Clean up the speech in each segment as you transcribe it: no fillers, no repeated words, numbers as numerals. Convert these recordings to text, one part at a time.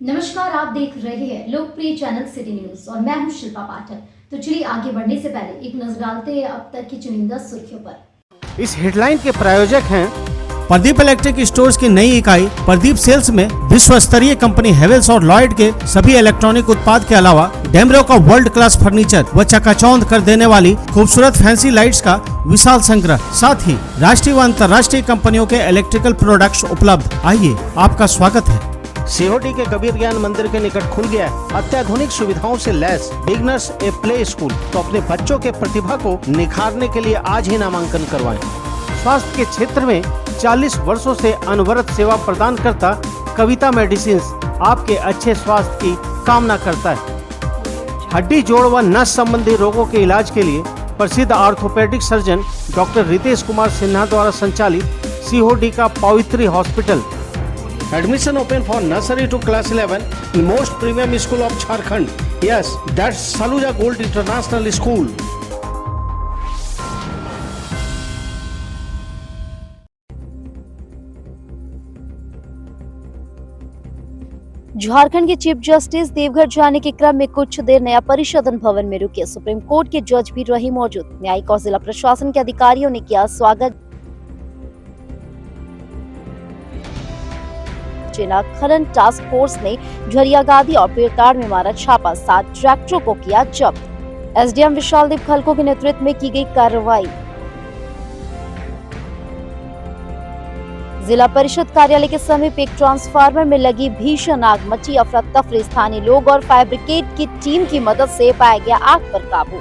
नमस्कार, आप देख रहे हैं लोकप्रिय चैनल सिटी न्यूज और मैं हूं शिल्पा पाठक। तो चलिए आगे बढ़ने से पहले एक नजर डालते हैं अब तक की चुनिंदा सुर्खियों पर। इस हेडलाइन के प्रायोजक हैं प्रदीप इलेक्ट्रिक स्टोर्स की नई इकाई प्रदीप सेल्स में विश्व स्तरीय कंपनी हेवेल्स और लॉयड के सभी इलेक्ट्रॉनिक उत्पाद के अलावा डेमरो का वर्ल्ड क्लास फर्नीचर व चकाचौंध कर देने वाली खूबसूरत फैंसी लाइट्स का विशाल संग्रह, साथ ही राष्ट्रीय व अंतर्राष्ट्रीय कंपनियों के इलेक्ट्रिकल प्रोडक्ट्स उपलब्ध। आइए, आपका स्वागत है। सीहोटी के कबीर ज्ञान मंदिर के निकट खुल गया है अत्याधुनिक सुविधाओं से lace beginners a play school. तो अपने बच्चों के प्रतिभा को निखारने के लिए आज ही नामांकन करवाएं। स्वास्थ्य के क्षेत्र में 40 वर्षों से अनवरत सेवा प्रदान करता कविता मेडिसिन आपके अच्छे स्वास्थ्य की कामना करता है। हड्डी, जोड़ व नस संबंधी रोगों के इलाज के लिए प्रसिद्ध orthopaedic surgeon doctor Ritesh Kumar Sinha द्वारा संचालित सीहोटी का Pavitri hospital. Admission open for nursery to class 11 in most premium school of Jharkhand. Yes, that's Saluja Gold International School. Jharkhand के चीफ जस्टिस देवघर जाने के क्रम में कुछ देर नया परिषदन भवन में रुके सुप्रीम कोर्ट के जज भी रहे मौजूद। न्यायिक और जिला प्रशासन के अधिकारियों ने किया स्वागत। खनन टास्क फोर्स ने झरियागादी और पीरताड़ में मारा छापा, 7 ट्रैक्टरों को किया जब्त। एसडीएम विशालदीप खलको के नेतृत्व में की गई कार्रवाई। जिला परिषद कार्यालय के समीप एक ट्रांसफार्मर में लगी भीषण आग, मची अफरा तफरी। स्थानीय लोग और फायर ब्रिगेड की टीम की मदद से पाया गया आग पर काबू।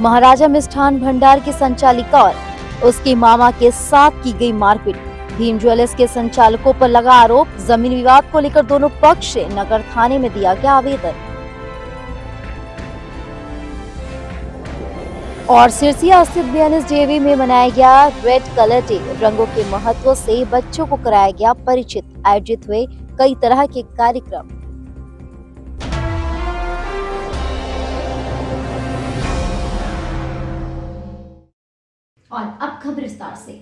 महाराजा मिष्ठान भंडार की संचालिका और उसकी मामा के साथ की गई मारपीट। भीम ज्वेलर्स के संचालकों पर लगा आरोप। जमीन विवाद को लेकर दोनों पक्ष से नगर थाने में दिया गया आवेदन। और सिरसिया स्थित बीएनएसडीएवी में मनाया गया रेड कलर डे। रंगों के महत्व से बच्चों को कराया गया परिचित। आयोजित हुए कई तरह के कार्यक्रम। और अब खबर विस्तार से।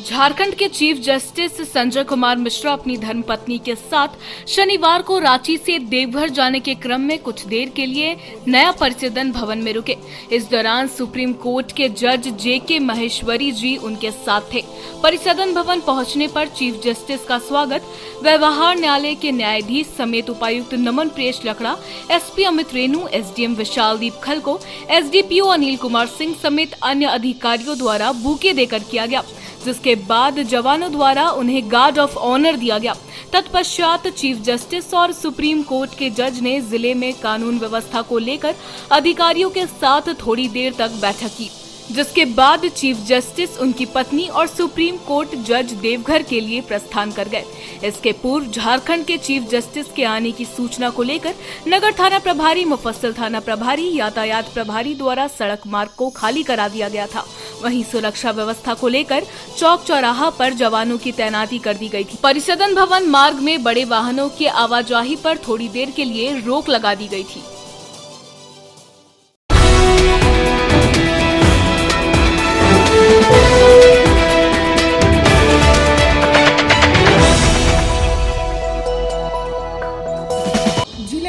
झारखंड के चीफ जस्टिस संजय कुमार मिश्रा अपनी धर्मपत्नी के साथ शनिवार को रांची से देवघर जाने के क्रम में कुछ देर के लिए नया परिषदन भवन में रुके। इस दौरान सुप्रीम कोर्ट के जज जेके महेश्वरी जी उनके साथ थे। परिषदन भवन पहुंचने पर चीफ जस्टिस का स्वागत व्यवहार न्यायालय के न्यायाधीश समेत उपायुक्त नमन प्रेष लकड़ा, एसपी अमित रेणु, एसडीएम विशालदीप खलको, एसडीपीओ अनिल कुमार सिंह समेत अन्य अधिकारियों द्वारा बुके देकर किया गया, जिसके बाद जवानों द्वारा उन्हें गार्ड ऑफ ऑनर दिया गया। तत्पश्चात चीफ जस्टिस और सुप्रीम कोर्ट के जज ने जिले में कानून व्यवस्था को लेकर अधिकारियों के साथ थोड़ी देर तक बैठक की, जिसके बाद चीफ जस्टिस, उनकी पत्नी और सुप्रीम कोर्ट जज देवघर के लिए प्रस्थान कर गए। इसके पूर्व झारखंड के चीफ जस्टिस के आने की सूचना को लेकर नगर थाना प्रभारी, मुफस्सिल थाना प्रभारी, यातायात प्रभारी द्वारा सड़क मार्ग को खाली करा दिया गया था। वहीं सुरक्षा व्यवस्था को लेकर चौक चौराहा पर जवानों की तैनाती कर दी गई थी। परिषदन भवन मार्ग में बड़े वाहनों की आवाजाही पर थोड़ी देर के लिए रोक लगा दी गई थी।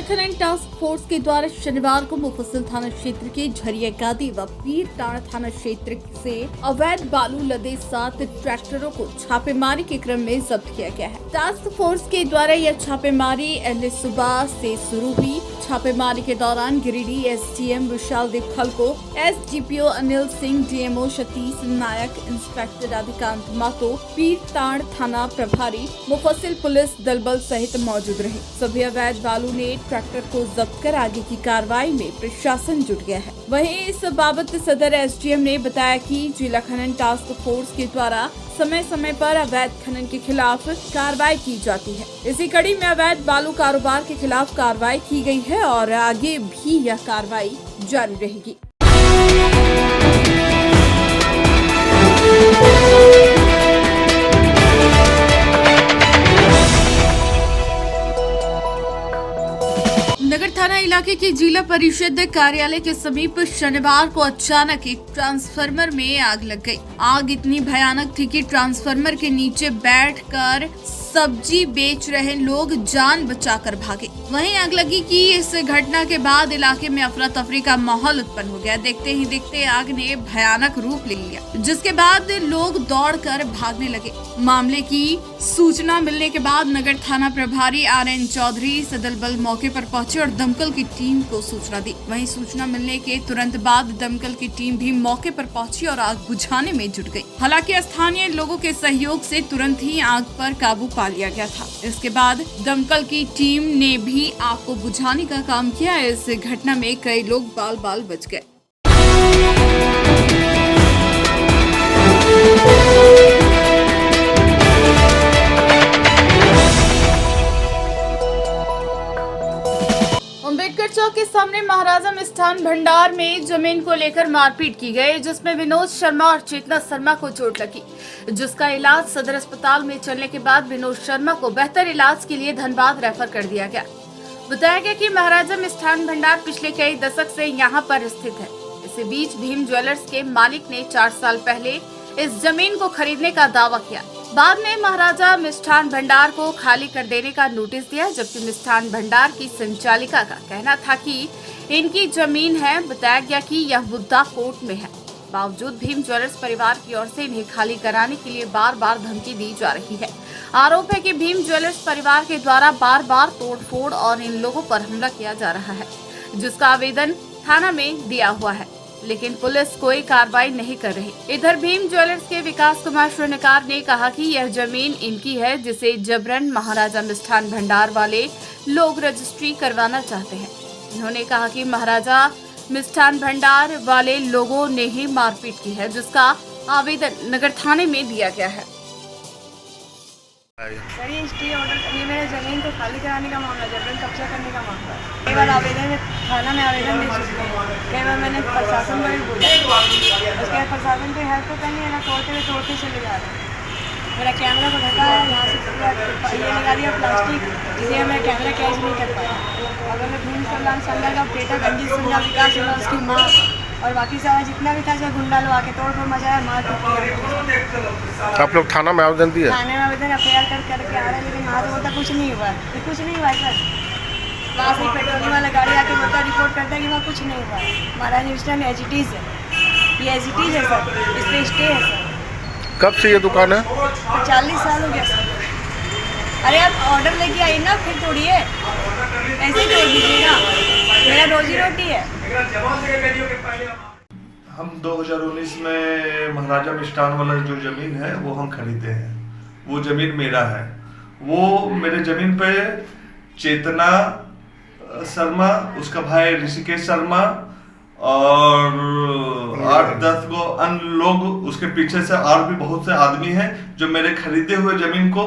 खनन टास्क फोर्स के द्वारा शनिवार को मुफस्सिल थाना क्षेत्र के झरियागादी व पीरताड़ थाना क्षेत्र से अवैध बालू लदे 7 ट्रैक्टरों को छापेमारी के क्रम में जब्त किया गया है। टास्क फोर्स के द्वारा यह छापेमारी अहले सुबह से शुरू हुई। छापेमारी के दौरान गिरिडीह एसडीएम विशालदीप खलको, SDPO Anil Singh, DMO Satish Nayak, inspector Radhikant Mato, Pirtand थाना प्रभारी, मुफस्सिल पुलिस दल बल सहित मौजूद रहे। सभी अवैध बालू ने ट्रैक्टर को जब्त कर आगे की कार्रवाई में प्रशासन जुट गया है। वहीं इस बाबत सदर एसडीएम ने बताया कि जिला खनन टास्क फोर्स के द्वारा समय समय पर अवैध खनन के खिलाफ कार्रवाई की जाती है। इसी कड़ी में अवैध बालू कारोबार के खिलाफ कार्रवाई की गई है और आगे भी यह कार्रवाई जारी रहेगी। नगर थाना थाना इलाके के जिला परिषद कार्यालय के समीप शनिवार को अचानक एक ट्रांसफार्मर में आग लग गई। आग इतनी भयानक थी कि ट्रांसफार्मर के नीचे बैठकर सब्जी बेच रहे लोग जान बचाकर भागे। वहीं अगलगी की इस घटना के बाद इलाके में अफरा तफरी का माहौल उत्पन्न हो गया। देखते ही देखते आग ने भयानक रूप ले लिया, जिसके बाद लोग दौड़कर भागने लगे। मामले की सूचना मिलने के बाद नगर थाना प्रभारी RN चौधरी सदल बल मौके पर पहुंचे और दमकल की टीम को सूचना दी। वहीं सूचना मिलने के तुरंत बाद दमकल की टीम भी मौके पर पहुंची और आग बुझाने में जुट गई। हालांकि स्थानीय लोगों के सहयोग से तुरंत ही आग पर काबू पा लिया गया था। इसके बाद दमकल की टीम ने भी आग को बुझाने का काम किया। इस घटना में कई लोग बाल बाल बच गए। अम्बेडकर चौक के सामने महाराजा मिष्ठान भंडार में जमीन को लेकर मारपीट की गई, जिसमें विनोद शर्मा और चेतना शर्मा को चोट लगी, जिसका इलाज सदर अस्पताल में चलने के बाद विनोद शर्मा को बेहतर इलाज के लिए धनबाद रेफर कर दिया गया। बताया गया कि महाराजा मिष्ठान भंडार पिछले कई दशक से यहां पर स्थित है। इसी बीच भीम ज्वेलर्स के मालिक ने 4 साल पहले इस जमीन को खरीदने का दावा किया। बाद में महाराजा मिष्ठान भंडार को खाली कर देने का नोटिस दिया, जबकि मिष्ठान भंडार की संचालिका का कहना था कि इनकी जमीन है। बताया गया कि यह मुद्दा कोर्ट में है। बावजूद भीम ज्वेलर्स परिवार की ओर से इन्हें खाली कराने के लिए बार बार धमकी दी जा रही है। आरोप है कि भीम ज्वेलर्स परिवार के द्वारा बार बार तोड़फोड़ और इन लोगों पर हमला किया जा रहा है, जिसका आवेदन थाना में दिया हुआ है, लेकिन पुलिस कोई कार्रवाई नहीं कर रही। इधर भीम ज्वेलर्स के विकास कुमार स्वर्णकार ने कहा कि यह जमीन इनकी है, जिसे जबरन महाराजा मिष्ठान भंडार वाले लोग रजिस्ट्री करवाना चाहते हैं। उन्होंने कहा कि महाराजा मिष्ठान भंडार वाले लोगों ने ही मारपीट की है, जिसका आवेदन नगर थाने में दिया गया है। सर ये स्टे ऑर्डर, ये मेरे ज़मीन को खाली कराने का मामला, जबरन कब्जा करने का मामला। कई बार आवेदन में थाना में आवेदन दे चुके हैं, कई बार मैंने प्रशासन को भी बोला, उसके बाद प्रशासन को हेल्प तो करनी है ना, तोड़ते चले जा रहे हैं। मेरा कैमरा को ढका है, यहाँ से ये लगा दिया प्लास्टिक, जिससे मैं कैमरा कैच नहीं कर पाया। अगर मैं भीम कल्याण संघ का बेटा गंजी संघा विकास हुआ, उसकी माँ और बाकी सारा जितना भी था, सब गुंडा लोग आके तोड़ मचाया, मार पीट। आप लोग थाना में आवेदन दिए? थाने में आवेदन FIR करके आ रहे हैं, लेकिन यहाँ से बोलता कुछ नहीं हुआ, कुछ नहीं हुआ सर। वहाँ से पेट्रोलिंग वाला गाड़ी आके बोलता, रिपोर्ट करता है कि वहाँ कुछ नहीं हुआ। महाराजा मिष्ठान एजिटीज है, ये एजिटीज है सर, इस पर स्टे है सर। कब से ये दुकान है? 40 साल हो गया सर। अरे आप ऑर्डर लेके आइए ना, फिर तोड़िए, ऐसे ही तोड़ दीजिएगा, मेरा रोजी रोटी है। हम 2019 में महाराजा मिष्ठान वाला जो ज़मीन है वो हम खरीदे हैं। वो ज़मीन मेरा है। वो मेरे ज़मीन पे चेतना शर्मा, उसका भाई ऋषिकेश शर्मा और 8-10 को अन्य लोग, उसके पीछे से और भी बहुत से आदमी हैं जो मेरे खरीदे हुए ज़मीन को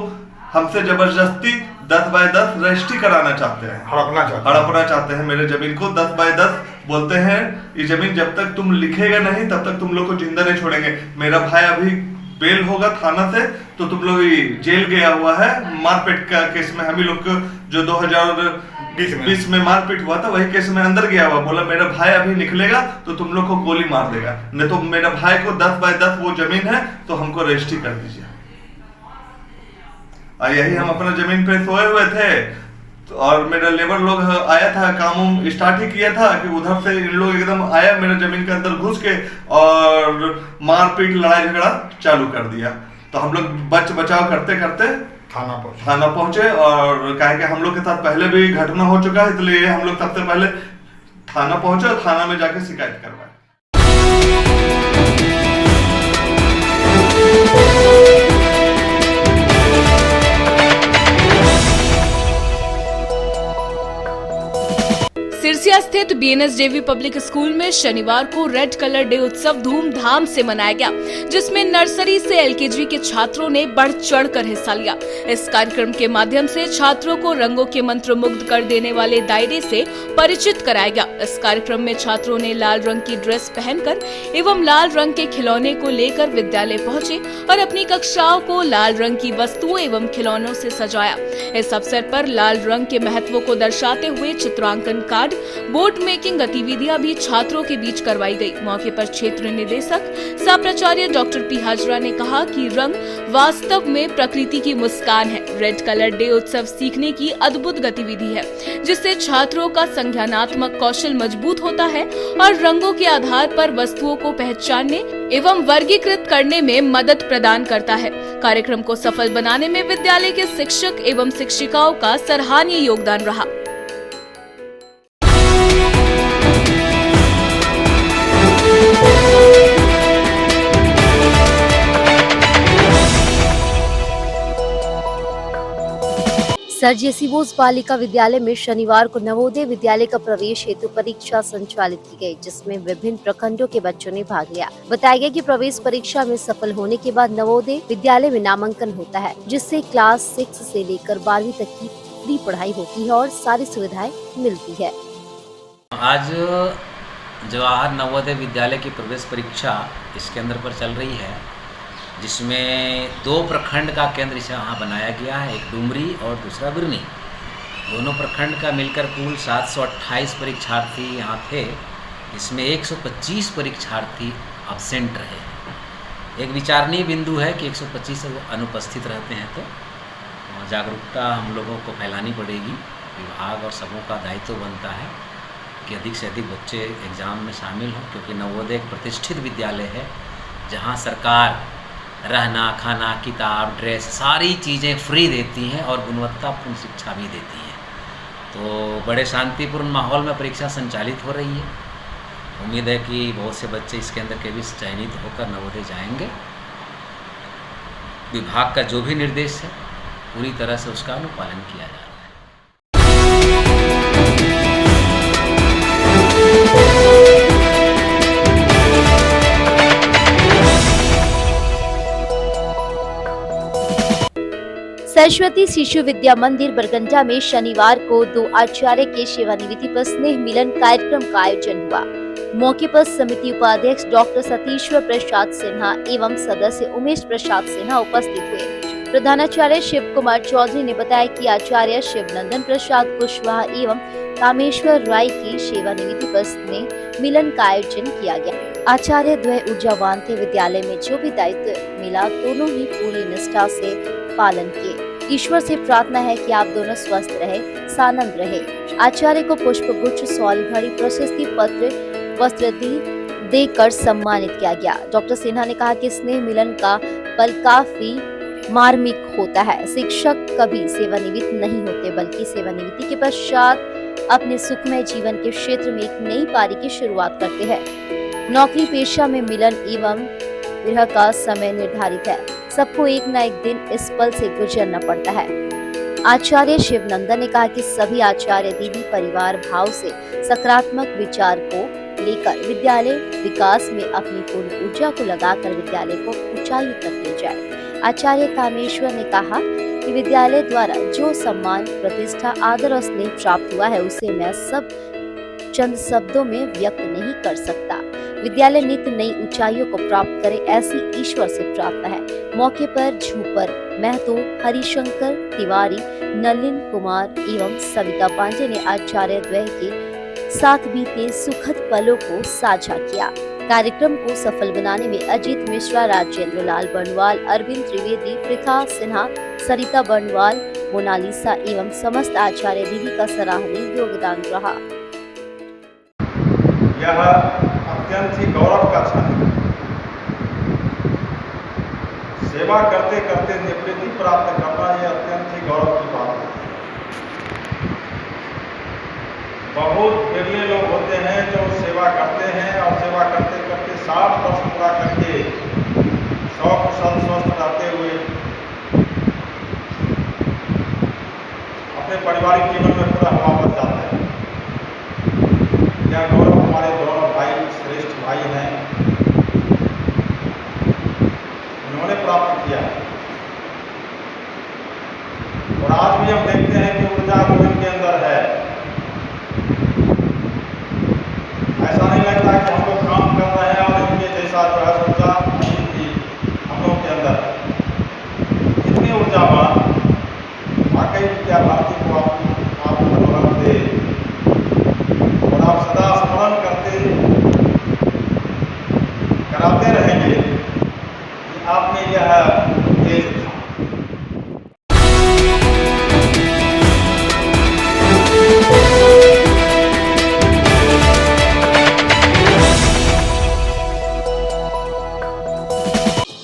हमसे जबरदस्ती 10 बाय 10 रजिस्ट्री कराना चाहते हैं, हड़पना चाहते हैं। मेरे जमीन को 10 बाय 10 बोलते हैं, ये जमीन जब तक तुम लिखेगा नहीं तब तक तुम लोग को जिंदा नहीं छोड़ेंगे। मेरा भाई अभी बेल होगा थाना से, तो तुम लोग जेल गया हुआ है मारपीट का केस में। हम ही लोग को जो 2020 में मारपीट हुआ था, वही केस में अंदर गया हुआ। बोला मेरा भाई अभी निकलेगा तो तुम लोग को गोली मार देगा, नहीं तो मेरा भाई को 10 बाय 10 वो जमीन है तो हमको रजिस्ट्री कर दीजिए। यही हम अपना जमीन पे सोए हुए थे, और मेरा लेबर लोग आया था, काम स्टार्ट ही किया था कि उधर से इन लोग एकदम आया मेरे जमीन के अंदर घुस के और मारपीट लड़ाई झगड़ा चालू कर दिया। तो हम लोग बचाव करते करते थाना पहुंचे, और कहा कि हम लोग के साथ पहले भी घटना हो चुका है, इसलिए हम लोग सबसे पहले थाना पहुंचे और थाना में जाके शिकायत करवाए। सिरसिया जिला स्थित BNSJV पब्लिक स्कूल में शनिवार को रेड कलर डे उत्सव धूमधाम से मनाया गया, जिसमें नर्सरी से LKG के छात्रों ने बढ़ चढ़कर हिस्सा लिया। इस कार्यक्रम के माध्यम से छात्रों को रंगों के मंत्रमुग्ध कर देने वाले दायरे से परिचित कराया गया। इस कार्यक्रम में छात्रों ने लाल रंग की ड्रेस पहनकर एवं लाल रंग के खिलौने को लेकर विद्यालय पहुंचे और अपनी कक्षाओं को लाल रंग की वस्तुओं एवं खिलौनों से सजाया। इस अवसर पर लाल रंग के महत्व को दर्शाते हुए चित्रांकन कार्ड, बोर्ड मेकिंग गतिविधियां भी छात्रों के बीच करवाई गई। मौके पर क्षेत्र निदेशक सह प्राचार्य डॉक्टर P हाजरा ने कहा कि रंग वास्तव में प्रकृति की मुस्कान है। रेड कलर डे उत्सव सीखने की अद्भुत गतिविधि है, जिससे छात्रों का संज्ञानात्मक कौशल मजबूत होता है और रंगों के आधार पर वस्तुओं को पहचानने एवं वर्गीकृत करने में मदद प्रदान करता है। कार्यक्रम को सफल बनाने में विद्यालय के शिक्षक एवं शिक्षिकाओं का सराहनीय योगदान रहा। सर जेसी बोस बालिका विद्यालय में शनिवार को नवोदय विद्यालय का प्रवेश हेतु परीक्षा संचालित की गई, जिसमें विभिन्न प्रखंडों के बच्चों ने भाग लिया। बताया गया कि प्रवेश परीक्षा में सफल होने के बाद नवोदय विद्यालय में नामांकन होता है, जिससे क्लास 6 से लेकर 12वीं तक की फ्री पढ़ाई होती है और सारी सुविधाएं मिलती है। आज जवाहर नवोदय विद्यालय की प्रवेश परीक्षा इस केंद्र पर चल रही है, जिसमें 2 प्रखंड का केंद्र यहाँ बनाया गया है, एक डुमरी और दूसरा बिरनी। दोनों प्रखंड का मिलकर कुल 728 परीक्षार्थी यहाँ थे, जिसमें 125 परीक्षार्थी अब्सेंट रहे। एक विचारणीय बिंदु है कि 125 से वो अनुपस्थित रहते हैं, तो जागरूकता हम लोगों को फैलानी पड़ेगी। विभाग और सबों का दायित्व बनता है कि अधिक से अधिक बच्चे एग्ज़ाम में शामिल हों, क्योंकि नवोदय एक प्रतिष्ठित विद्यालय है, जहाँ सरकार रहना, खाना, किताब, ड्रेस सारी चीज़ें फ्री देती हैं और गुणवत्तापूर्ण शिक्षा भी देती हैं। तो बड़े शांतिपूर्ण माहौल में परीक्षा संचालित हो रही है। उम्मीद है कि बहुत से बच्चे इस केंद्र के भी चयनित होकर नवोदय जाएंगे। विभाग का जो भी निर्देश है पूरी तरह से उसका अनुपालन किया जा रहा है। सरस्वती शिशु विद्या मंदिर बरगंजा में शनिवार को 2 आचार्य के सेवानिवृत्ति पर स्नेह मिलन कार्यक्रम का आयोजन हुआ। मौके पर समिति उपाध्यक्ष डॉक्टर सतीश्वर प्रसाद सिन्हा एवं सदस्य उमेश प्रसाद सिन्हा उपस्थित हुए। प्रधानाचार्य शिव कुमार चौधरी ने बताया कि आचार्य शिवनंदन प्रसाद कुशवाहा एवं कामेश्वर राय की सेवानिवृत्ति पर स्नेह मिलन का आयोजन किया गया। आचार्य द्वय ऊर्जावान थे। विद्यालय में जो भी दायित्व मिला दोनों ही पूरी निष्ठा से पालन किए। ईश्वर से प्रार्थना है कि आप दोनों स्वस्थ रहे, सानंद रहे। आचार्य को पुष्प गुच्छ, सॉल घड़ी, प्रशस्ति पत्र, वस्त्र देकर सम्मानित किया गया। डॉक्टर सिन्हा ने कहा कि स्नेह मिलन का पल काफी मार्मिक होता है। शिक्षक कभी सेवानिवृत्त नहीं होते, बल्कि सेवानिवृत्ति के पश्चात अपने सुखमय जीवन के क्षेत्र में एक नई पारी की शुरुआत करते हैं। नौकरी पेशा में मिलन एवं विरह का समय निर्धारित है। सबको एक न एक दिन इस पल से गुजरना पड़ता है। आचार्य शिवनंदन ने कहा कि सभी आचार्य दीदी परिवार भाव से सकारात्मक विचार को लेकर विद्यालय विकास में अपनी पूरी ऊर्जा को लगाकर विद्यालय को ऊंचाई तक ले जाए। आचार्य कामेश्वर ने कहा कि विद्यालय द्वारा जो सम्मान, प्रतिष्ठा, आदर और स्नेह प्राप्त हुआ है, उसे मैं सब चंद शब्दों में व्यक्त नहीं कर सकता। विद्यालय नित्य नई ऊंचाइयों को प्राप्त करे, ऐसी ईश्वर से प्रार्थना है। मौके पर झूपर महतो, हरिशंकर तिवारी, नलिन कुमार एवं सविता पांडे ने आचार्य द्वय के साथ बीते सुखद पलों को साझा किया। कार्यक्रम को सफल बनाने में अजीत मिश्रा, राजेंद्र लाल बर्नवाल, अरविंद त्रिवेदी, पृथा सिन्हा, सरिता बर्नवाल, मोनालिसा एवं समस्त आचार्य दीदी का सराहनीय योगदान रहा। यह अत्यंत ही गौरव का क्षण है। सेवा करते करते निवृत्ति प्राप्त करना यह अत्यंत ही गौरव की बात है। बहुत बिरले लोग होते हैं जो सेवा करते हैं और सेवा करते करते 60 वर्ष पूरा करके 100% स्वस्थ रहते हुए अपने पारिवारिक जीवन में पूरा वापस जाते हैं। यह गौरव हमारे दोनों भाई श्रेष्ठ भाई हैं, इन्होंने प्राप्त किया है। और आज भी हम देखते हैं कि ऊर्जा जो इनके अंदर है, ऐसा नहीं लगता कि हम लोग काम कर रहे हैं और इनके जैसा जो है ऊर्जा नहीं थी हम लोग के अंदर। इतनी ऊर्जावान वाकई विद्या भारती को आप मनोरम थे और आप सदा स्मरण कराते रहेंगे कि आपने यह तेज था।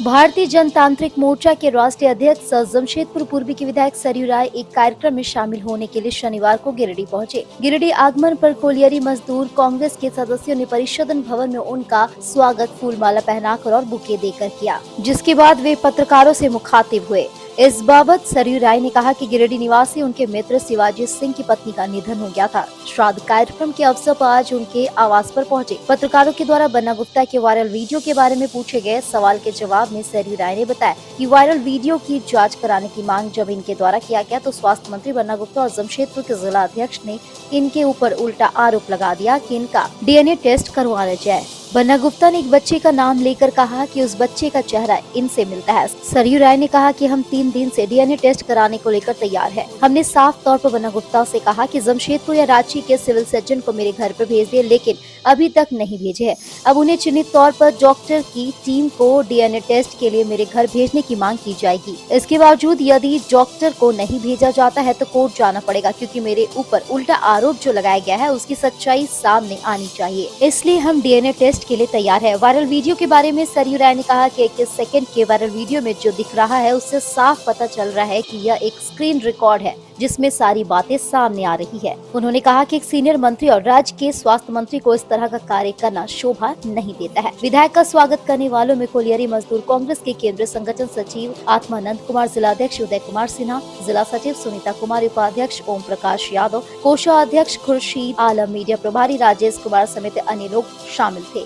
भारतीय जनतांत्रिक मोर्चा के राष्ट्रीय अध्यक्ष सर जमशेदपुर पूर्वी के विधायक सरयू राय एक कार्यक्रम में शामिल होने के लिए शनिवार को गिरिडीह पहुंचे। गिरिडीह आगमन पर कोलियरी मजदूर कांग्रेस के सदस्यों ने परिषदन भवन में उनका स्वागत फूलमाला पहनाकर और बुके देकर किया, जिसके बाद वे पत्रकारों से मुखातिब हुए। इस बाबत सरयू राय ने कहा कि गिरिडीह निवासी उनके मित्र शिवाजी सिंह की पत्नी का निधन हो गया था। श्राद्ध कार्यक्रम के अवसर पर आज उनके आवास पर पहुंचे। पत्रकारों के द्वारा बन्ना गुप्ता के वायरल वीडियो के बारे में पूछे गए सवाल के जवाब में सरयू राय ने बताया कि वायरल वीडियो की जांच कराने की मांग जब इनके द्वारा किया गया तो स्वास्थ्य मंत्री बन्ना गुप्ता और जमशेदपुर के जिला अध्यक्ष ने इनके ऊपर उल्टा आरोप लगा दिया कि इनका DNA टेस्ट करवाना जाए। बन्ना गुप्ता ने एक बच्चे का नाम लेकर कहा कि उस बच्चे का चेहरा इनसे मिलता है। सरयू राय ने कहा कि हम 3 दिन से DNA टेस्ट कराने को लेकर तैयार हैं। हमने साफ तौर पर बन्ना गुप्ता से कहा कि जमशेदपुर या रांची के सिविल सर्जन को मेरे घर पर भेज दिए, लेकिन अभी तक नहीं भेजे हैं। अब उन्हें चिन्हित तौर पर डॉक्टर की टीम को DNA टेस्ट के लिए मेरे घर भेजने की मांग की जाएगी। इसके बावजूद यदि डॉक्टर को नहीं भेजा जाता है तो कोर्ट जाना पड़ेगा, क्योंकि मेरे ऊपर उल्टा आरोप जो लगाया गया है उसकी सच्चाई सामने आनी चाहिए, इसलिए हम DNA टेस्ट के लिए तैयार है। वायरल वीडियो के बारे में सरयू राय ने कहा कि 21 सेकंड के वायरल वीडियो में जो दिख रहा है उससे साफ पता चल रहा है कि यह एक स्क्रीन रिकॉर्ड है जिसमें सारी बातें सामने आ रही है। उन्होंने कहा कि एक सीनियर मंत्री और राज्य के स्वास्थ्य मंत्री को इस तरह का कार्य करना शोभा नहीं देता है। विधायक का स्वागत करने वालों में कोलियरी मजदूर कांग्रेस के केंद्रीय संगठन सचिव आत्मानंद कुमार, जिला अध्यक्ष उदय कुमार सिन्हा, जिला सचिव सुनीता कुमार, उपाध्यक्ष ओम प्रकाश यादव, कोषाध्यक्ष खुर्शीद आलम, मीडिया प्रभारी राजेश कुमार समेत अन्य लोग शामिल थे।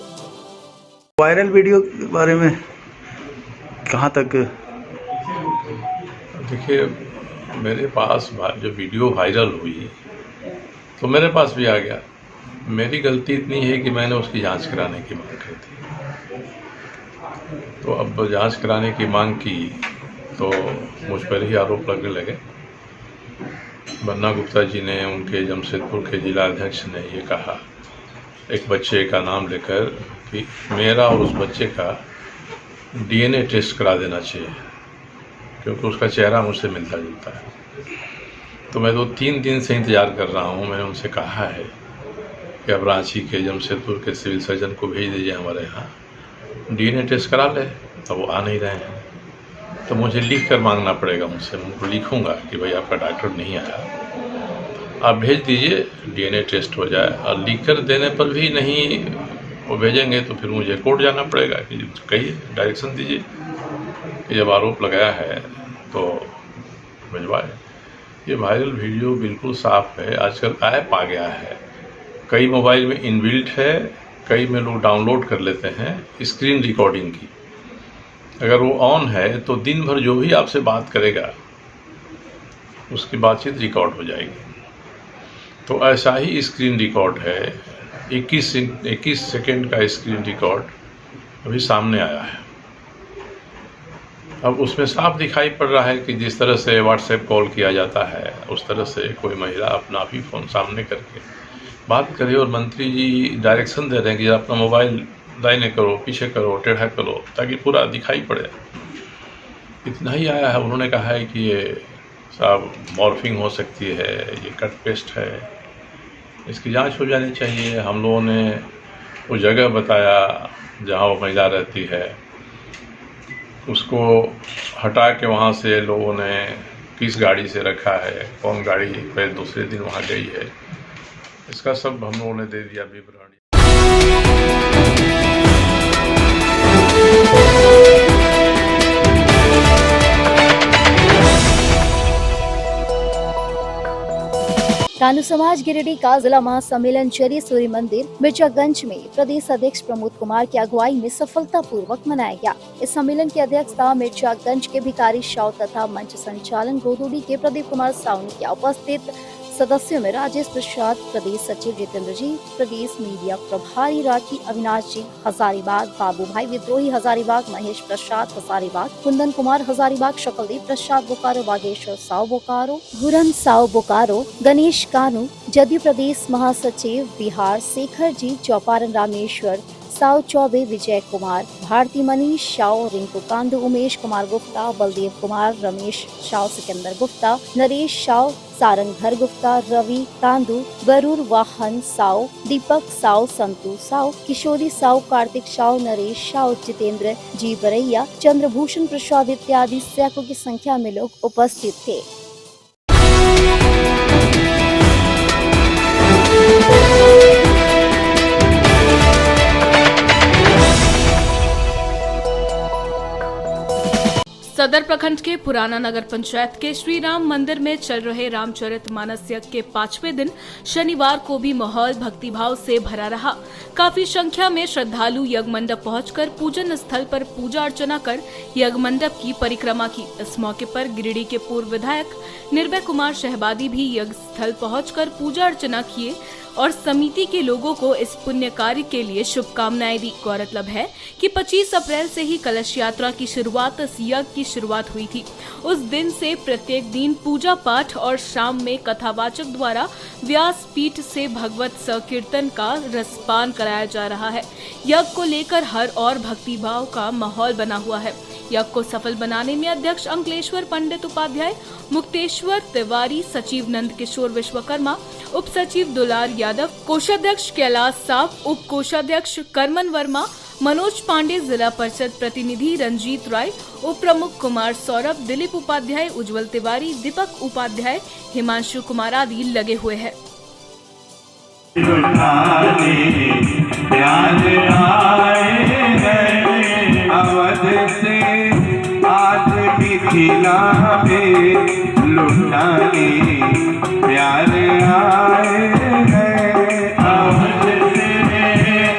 वायरल वीडियो के बारे में कहाँ तक? देखिए, मेरे पास जो वीडियो वायरल हुई तो मेरे पास भी आ गया। मेरी गलती इतनी है कि मैंने उसकी जांच कराने की मांग की थी। तो अब जांच कराने की मांग की तो मुझ पर ही आरोप लगने लगे। बन्ना गुप्ता जी ने, उनके जमशेदपुर के जिला अध्यक्ष ने ये कहा एक बच्चे का नाम लेकर कि मेरा और उस बच्चे का DNA टेस्ट करा देना चाहिए, क्योंकि उसका चेहरा मुझसे मिलता जुलता है। तो मैं तो 3 दिन से इंतज़ार कर रहा हूँ। मैंने उनसे कहा है कि अब रांची के, जमशेदपुर के सिविल सर्जन को भेज दीजिए हमारे यहाँ, DNA टेस्ट करा ले। तो वो आ नहीं रहे हैं, तो मुझे लिख कर मांगना पड़ेगा उनसे। मैं उनको लिखूँगा कि भाई आपका डॉक्टर नहीं आया, आप भेज दीजिए, DNA टेस्ट हो जाए। और लिख कर देने पर भी नहीं वो भेजेंगे तो फिर मुझे कोर्ट जाना पड़ेगा कि कहिए, डायरेक्शन दीजिए कि जब आरोप लगाया है तो भिजवाए। ये वायरल वीडियो बिल्कुल साफ है। आजकल ऐप आ गया है, कई मोबाइल में इनबिल्ट है, कई में लोग डाउनलोड कर लेते हैं स्क्रीन रिकॉर्डिंग की। अगर वो ऑन है तो दिन भर जो भी आपसे बात करेगा उसकी बातचीत रिकॉर्ड हो जाएगी। तो ऐसा ही स्क्रीन रिकॉर्ड है, 21 सेकंड का स्क्रीन रिकॉर्ड अभी सामने आया है। अब उसमें साफ दिखाई पड़ रहा है कि जिस तरह से व्हाट्सएप कॉल किया जाता है उस तरह से कोई महिला अपना भी फ़ोन सामने करके बात करे और मंत्री जी डायरेक्शन दे रहे हैं कि अपना मोबाइल दाहिने करो, पीछे करो, टेढ़ा करो, ताकि पूरा दिखाई पड़े। इतना ही आया है। उन्होंने कहा है कि ये साहब मॉर्फिंग हो सकती है, ये कट पेस्ट है, इसकी जांच हो जानी चाहिए। हम लोगों ने वो जगह बताया जहाँ वो महिला रहती है, उसको हटा के वहाँ से लोगों ने किस गाड़ी से रखा है, कौन गाड़ी पहले दूसरे दिन वहाँ गई है, इसका सब हम लोगों ने दे दिया विवरण। कानू समाज गिरिडीह का जिला महासम्मेलन चरी सूर्य मंदिर मिर्जागंज में प्रदेश अध्यक्ष प्रमोद कुमार की अगुवाई में सफलता पूर्वक मनाया गया। इस सम्मेलन की अध्यक्षता मिर्जागंज के भिखारी शाह तथा मंच संचालन गोदूडी के प्रदीप कुमार साहू ने किया। उपस्थित सदस्यों में राजेश प्रसाद, प्रदेश सचिव जितेंद्र जी, प्रदेश मीडिया प्रभारी राठी अविनाश जी हजारीबाग, बाबू भाई विद्रोही हजारीबाग, महेश प्रसाद हजारीबाग, कुंदन कुमार हजारीबाग, शकलदीप प्रसाद बोकारो, बागेश्वर साव बोकारो, हुरन साव बोकारो, गणेश कानू, जदयू प्रदेश महासचिव बिहार शेखर जी, चौपारण रामेश्वर साव चौबे, विजय कुमार, भारती मनीष शाव, रिंकू कांदू, उमेश कुमार गुप्ता, बलदेव कुमार, रमेश शाव, सिकंदर गुप्ता, नरेश शाव, सारंगधर गुप्ता, रवि कांदू, बरूर वाहन साव, दीपक साव, संतू साव, किशोरी साव, कार्तिक साव, नरेश साव, जितेंद्र जी बरैया, चंद्रभूषण प्रसाद इत्यादि सैकड़ों की संख्या में लोग उपस्थित थे। सदर प्रखंड के पुराना नगर पंचायत के श्री राम मंदिर में चल रहे रामचरितमानस यज्ञ के 5वें दिन शनिवार को भी माहौल भक्तिभाव से भरा रहा। काफी संख्या में श्रद्धालु यज्ञ मंडप पहुंचकर पूजन स्थल पर पूजा अर्चना कर यज्ञ मंडप की परिक्रमा की। इस मौके पर गिरिडीह के पूर्व विधायक निर्भय कुमार शहबादी भी यज्ञ स्थल पहुंचकर पूजा अर्चना किए और समिति के लोगों को इस पुण्य कार्य के लिए शुभकामनाएं दी। गौरतलब है कि 25 अप्रैल से ही कलश यात्रा की शुरुआत इस यज्ञ की शुरुआत हुई थी। उस दिन से प्रत्येक दिन पूजा पाठ और शाम में कथावाचक द्वारा व्यास पीठ से भगवत संकीर्तन का रसपान कराया जा रहा है। यज्ञ को लेकर हर और भक्तिभाव का माहौल बना हुआ है। यज्ञ को सफल बनाने में अध्यक्ष अंकलेश्वर पंडित उपाध्याय, मुक्तेश्वर तिवारी, सचिव नंद किशोर विश्वकर्मा, उप सचिव दुलार यादव, कोषाध्यक्ष कैलाश साव, उप कोषाध्यक्ष करमन वर्मा, मनोज पांडे, जिला परिषद प्रतिनिधि रंजीत राय, उप प्रमुख कुमार सौरभ, दिलीप उपाध्याय, उज्जवल तिवारी, दीपक उपाध्याय, हिमांशु कुमार आदि लगे हुए हैं। अवध से आज मिथिला में लुटाने प्यार आए हैं। अवध से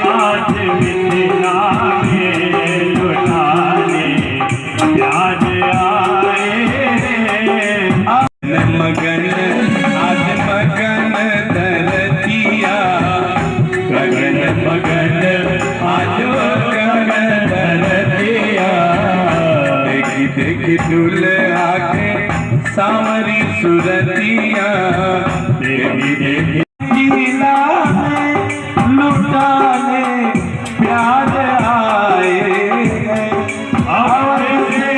आज मिथिला में लुटाने प्यार आए हैं। मगन आज मगन धरतिया, गगन मगन आज मगन धरतिया। देखी दुल्हा के सामरी सुरतिया, देखी जिला में लुटाने प्यार आए हैं। और से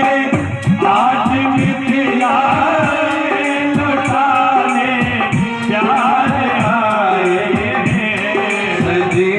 आज मिथिला में लुटाने प्यार आए हैं। सजी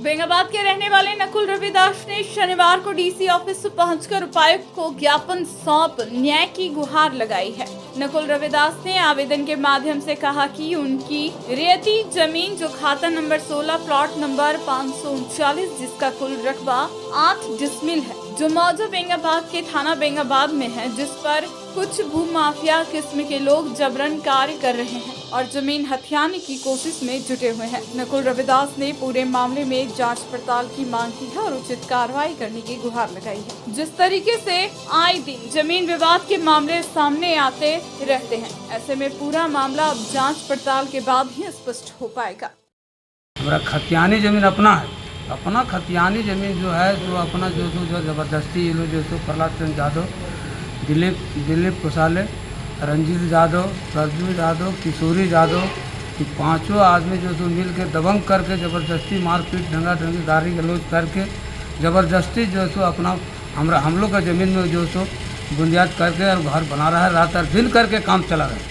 बेंगाबाद के रहने वाले नकुल रविदास ने शनिवार को डीसी ऑफिस पहुंचकर उपायुक्त को ज्ञापन सौंप न्याय की गुहार लगाई है। नकुल रविदास ने आवेदन के माध्यम से कहा कि उनकी रियती जमीन जो खाता नंबर 16 प्लॉट नंबर 539 जिसका कुल रकबा 8 डिसमिल है, जो मौजूदा बेंगाबाद के थाना बेंगाबाद में है, जिस पर कुछ भूमाफिया किस्म के लोग जबरन कार्य कर रहे हैं और जमीन हथियाने की कोशिश में जुटे हुए हैं। नकुल रविदास ने पूरे मामले में जांच पड़ताल की मांग की है और उचित कार्रवाई करने की गुहार लगाई है। जिस तरीके से आए दिन जमीन विवाद के मामले सामने आते रहते हैं, ऐसे में पूरा मामला अब जांच पड़ताल के बाद ही स्पष्ट हो पाएगा। हमारा खतियानी जमीन अपना है, अपना खतियानी जमीन जो है, जो अपना जो जबरदस्ती ये लोग जो प्रहलाद चंद्र यादव, दिलीप कुशाले, रंजीत यादव, प्रज्वल यादव, किशोरी यादव, कि पांचों आदमी जो मिल के दबंग करके ज़बरदस्ती मारपीट ढंगा ढंगी गाड़ी गलौज करके ज़बरदस्ती जो सो अपना हम लोग का ज़मीन में जो सो बुनियाद करके और घर बना रहा है, रात और दिन करके काम चला रहा है।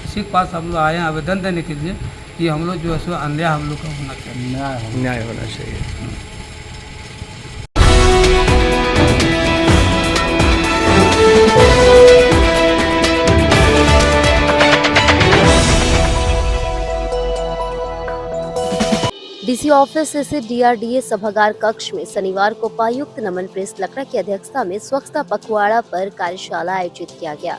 इसी के पास हम लोग आए हैं आवेदन देने के लिए कि हम लोग जो है सो अन्याय हम लोग का होना चाहिए, न्याय होना चाहिए। डीसी ऑफिस स्थित डीआरडीए सभागार कक्ष में शनिवार को उपायुक्त नमन प्रेस लकड़ा की अध्यक्षता में स्वच्छता पखवाड़ा पर कार्यशाला आयोजित किया गया।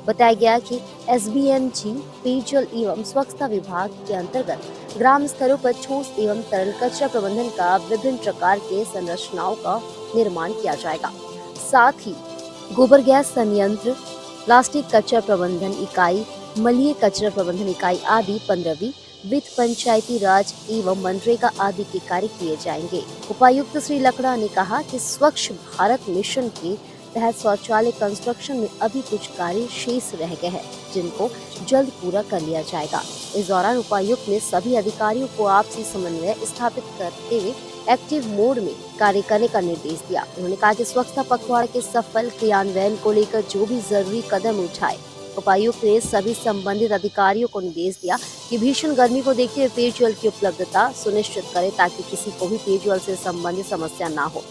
बताया गया कि एसबीएमजी पेयजल एवं स्वच्छता विभाग के अंतर्गत ग्राम स्तरों पर ठोस एवं तरल कचरा प्रबंधन का विभिन्न प्रकार के संरचनाओं का निर्माण किया जाएगा। साथ ही गोबर गैस संयंत्र, प्लास्टिक कचरा प्रबंधन इकाई, मलय कचरा प्रबंधन इकाई आदि 15वीं वित्त, पंचायती राज एवं मनरेगा आदि के कार्य किए जाएंगे। उपायुक्त श्री लकड़ा ने कहा कि स्वच्छ भारत मिशन के तहत शौचालय कंस्ट्रक्शन में अभी कुछ कार्य शेष रह गए हैं, जिनको जल्द पूरा कर लिया जाएगा। इस दौरान उपायुक्त ने सभी अधिकारियों को आपसी समन्वय स्थापित करते हुए एक्टिव मोड में कार्य करने का निर्देश दिया। उन्होंने कहा कि स्वच्छता पखवाड़ा के सफल क्रियान्वयन को लेकर जो भी जरूरी कदम उठाए, उपायुक्त ने सभी संबंधित अधिकारियों को निर्देश दिया कि भीषण गर्मी को देखते हुए पेयजल की उपलब्धता सुनिश्चित करें ताकि किसी को भी पेयजल से संबंधित समस्या न हो।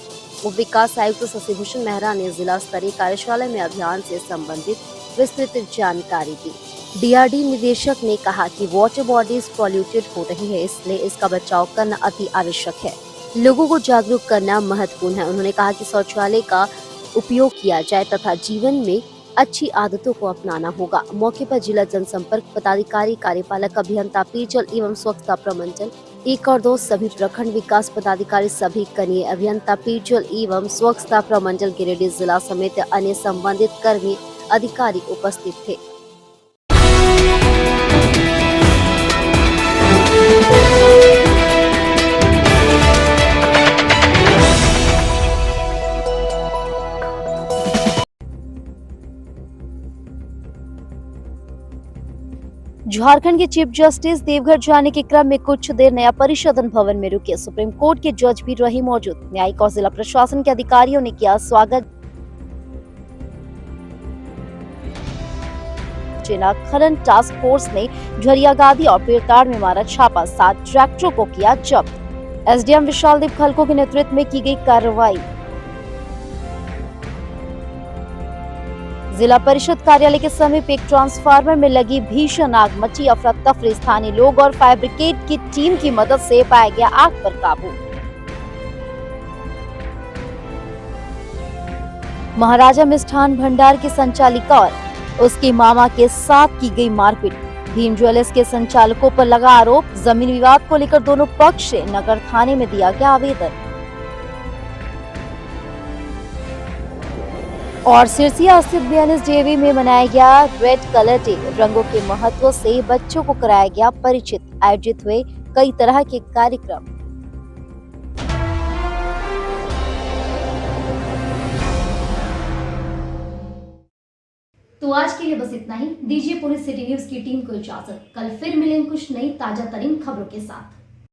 उप विकास आयुक्त शशिभूषण मेहरा ने जिला स्तरीय कार्यशाला में अभियान से संबंधित विस्तृत जानकारी दी। डीआरडी निदेशक ने कहा कि वाटर बॉडीज पॉल्यूटेड हो रही है, इसलिए इसका बचाव करना अति आवश्यक है। लोगों को जागरूक करना महत्वपूर्ण है। उन्होंने कहा कि शौचालय का उपयोग किया जाए तथा जीवन में अच्छी आदतों को अपनाना होगा। मौके पर जिला जनसंपर्क पदाधिकारी, कार्यपालक अभियंता पेयजल एवं स्वच्छता प्रमंडल 1 और 2, सभी प्रखंड विकास पदाधिकारी, सभी कनीय अभियंता पेयजल एवं स्वच्छता प्रमंडल गिरिडीह जिला समेत अन्य संबंधित कर्मी अधिकारी उपस्थित थे। झारखंड के चीफ जस्टिस देवघर जाने के क्रम में कुछ देर नया परिषदन भवन में रुके। सुप्रीम कोर्ट के जज भी रहे मौजूद। न्यायिक और जिला प्रशासन के अधिकारियों ने किया स्वागत। जिला खनन टास्क फोर्स ने झरियागादी और पीरताड़ में मारा छापा, 7 ट्रैक्टरों को किया जब्त। एसडीएम विशालदीप खलको के नेतृत्व में की गई कार्रवाई। जिला परिषद कार्यालय के समीप एक ट्रांसफार्मर में लगी भीषण आग, मची अफरा तफरी। स्थानीय लोग और फायर ब्रिगेड की टीम की मदद से पाया गया आग पर काबू। महाराजा मिष्ठान भंडार की संचालिका और उसके मामा के साथ की गई मारपीट। भीम ज्वेलर्स के संचालकों पर लगा आरोप। जमीन विवाद को लेकर दोनों पक्ष से नगर थाने में दिया गया आवेदन। और सिरसिया स्थित बीएनएसडीएवी में मनाया गया रेड कलर डे। रंगों के महत्व से बच्चों को कराया गया परिचित। आयोजित हुए कई तरह के कार्यक्रम। तो आज के लिए बस इतना ही। दीजिए पूरी सिटी न्यूज की टीम को इजाजत। कल फिर मिलेंगे कुछ नई ताजा तरीन खबरों के साथ।